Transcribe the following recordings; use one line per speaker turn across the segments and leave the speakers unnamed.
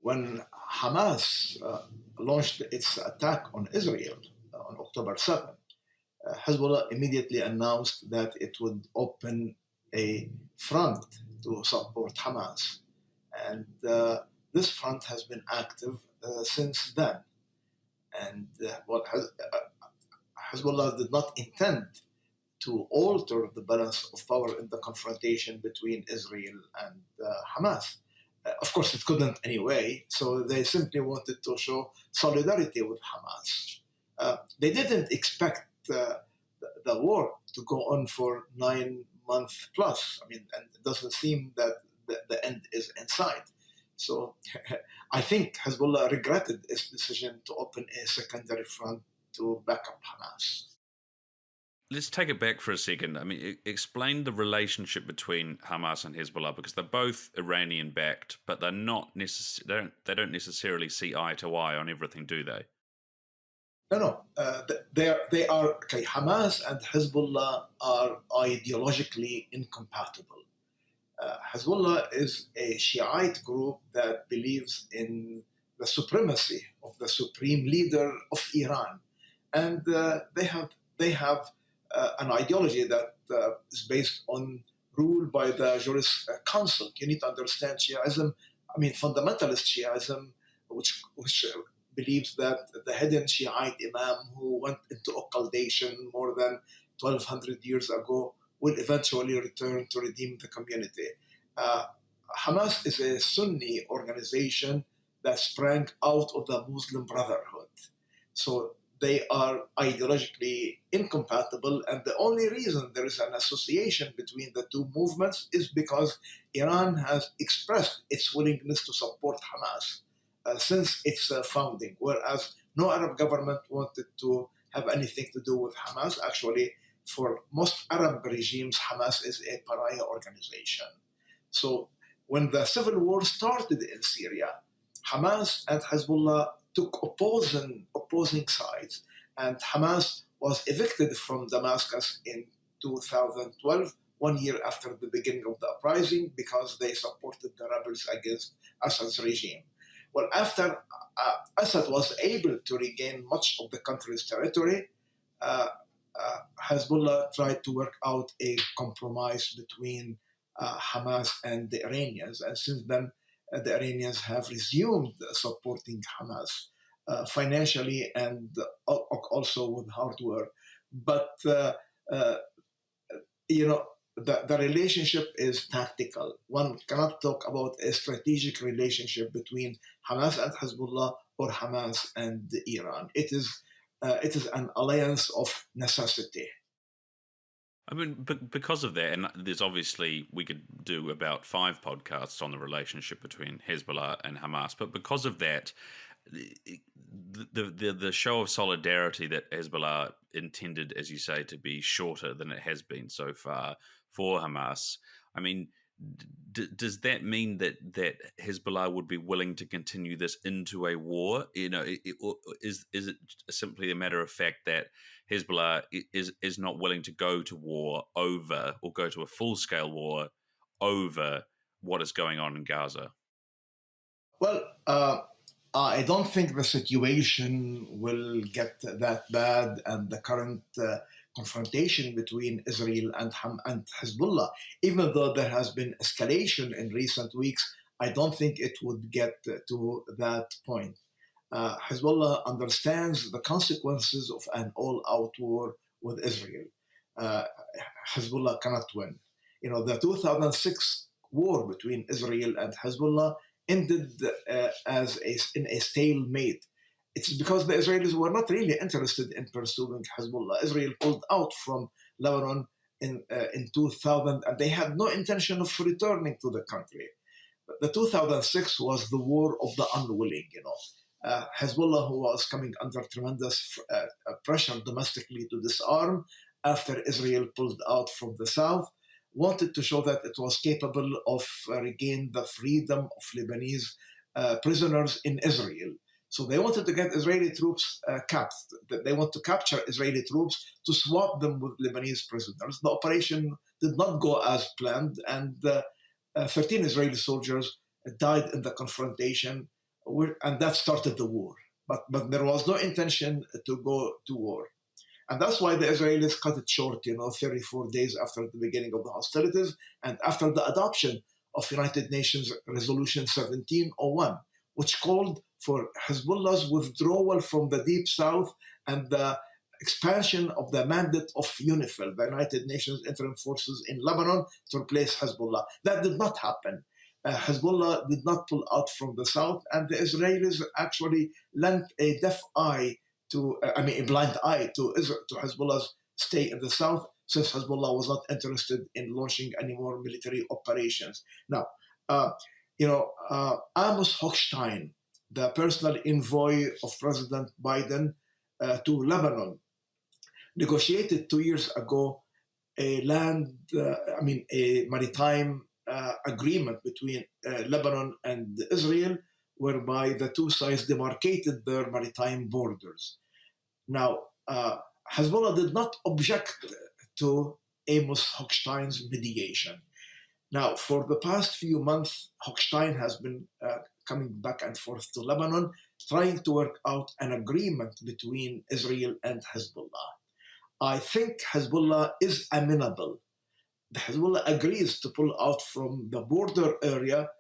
when Hamas launched its attack on Israel on October 7th, Hezbollah immediately announced that it would open a front to support Hamas. And this front has been active since then. And Hezbollah did not intend to alter the balance of power in the confrontation between Israel and Hamas. Of course, it couldn't anyway, so they simply wanted to show solidarity with Hamas. They didn't expect the war to go on for 9 months plus. I mean, and it doesn't seem that the end is in sight. So I think Hezbollah regretted its decision to open a secondary front to back up Hamas.
Let's take it back for a second. I mean, explain the relationship between Hamas and Hezbollah, because they're both Iranian-backed, but they're not they don't necessarily see eye to eye on everything, do they?
No. They are okay. Hamas and Hezbollah are ideologically incompatible. Hezbollah is a Shiite group that believes in the supremacy of the supreme leader of Iran, and they have an ideology that is based on rule by the Jurist Council. You need to understand Shiism. I mean, fundamentalist Shiism, which believes that the hidden Shiite Imam who went into occultation more than 1,200 years ago will eventually return to redeem the community. Hamas is a Sunni organization that sprang out of the Muslim Brotherhood. So they are ideologically incompatible, and the only reason there is an association between the two movements is because Iran has expressed its willingness to support Hamas since its founding, whereas no Arab government wanted to have anything to do with Hamas. Actually, for most Arab regimes, Hamas is a pariah organization. So when the civil war started in Syria, Hamas and Hezbollah took opposing sides, and Hamas was evicted from Damascus in 2012, 1 year after the beginning of the uprising, because they supported the rebels against Assad's regime. Well, after Assad was able to regain much of the country's territory, Hezbollah tried to work out a compromise between Hamas and the Iranians, and since then the Iranians have resumed supporting Hamas financially and also with hardware. But the relationship is tactical. One cannot talk about a strategic relationship between Hamas and Hezbollah or Hamas and Iran. It is an alliance of necessity.
I mean, because of that, and there's obviously, we could do about 5 podcasts on the relationship between Hezbollah and Hamas, but because of that, the show of solidarity that Hezbollah intended, as you say, to be shorter than it has been so far for Hamas, I mean, does that mean that Hezbollah would be willing to continue this into a war? You know, is it simply a matter of fact that Hezbollah is not willing to go to war over, or go to a full-scale war over, what is going on in Gaza?
Well, I don't think the situation will get that bad, and the current confrontation between Israel and Hezbollah, even though there has been escalation in recent weeks, I don't think it would get to that point. Hezbollah understands the consequences of an all-out war with Israel. Hezbollah cannot win. You know, the 2006 war between Israel and Hezbollah ended in a stalemate. It's because the Israelis were not really interested in pursuing Hezbollah. Israel pulled out from Lebanon in 2000, and they had no intention of returning to the country. The 2006 was the war of the unwilling, you know. Hezbollah, who was coming under tremendous pressure domestically to disarm after Israel pulled out from the south, wanted to show that it was capable of regain the freedom of Lebanese prisoners in Israel. So they wanted to get Israeli troops captured. They want to capture Israeli troops to swap them with Lebanese prisoners. The operation did not go as planned, and 13 Israeli soldiers died in the confrontation, and that started the war. But there was no intention to go to war. And that's why the Israelis cut it short, 34 days after the beginning of the hostilities and after the adoption of United Nations Resolution 1701, which called for Hezbollah's withdrawal from the Deep South and the expansion of the mandate of UNIFIL, the United Nations Interim Forces in Lebanon, to replace Hezbollah. That did not happen. Hezbollah did not pull out from the south, and the Israelis actually lent a deaf eye a blind eye to Israel, to Hezbollah's stay in the south, since Hezbollah was not interested in launching any more military operations. Now, Amos Hochstein, the personal envoy of President Biden to Lebanon, negotiated 2 years ago a maritime agreement between Lebanon and Israel, whereby the two sides demarcated their maritime borders. Now, Hezbollah did not object to Amos Hochstein's mediation. Now, for the past few months, Hochstein has been coming back and forth to Lebanon, trying to work out an agreement between Israel and Hezbollah. I think Hezbollah is amenable. The Hezbollah agrees to pull out from the border area,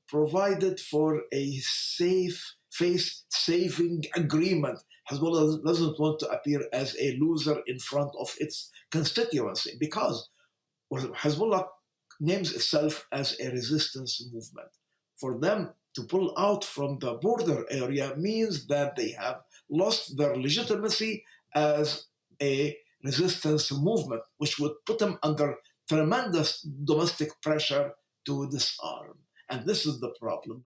provided for a safe, face-saving agreement. Hezbollah doesn't want to appear as a loser in front of its constituency, because Hezbollah names itself as a resistance movement. For them to pull out from the border area means that they have lost their legitimacy as a resistance movement, which would put them under tremendous domestic pressure to disarm. And this is the problem.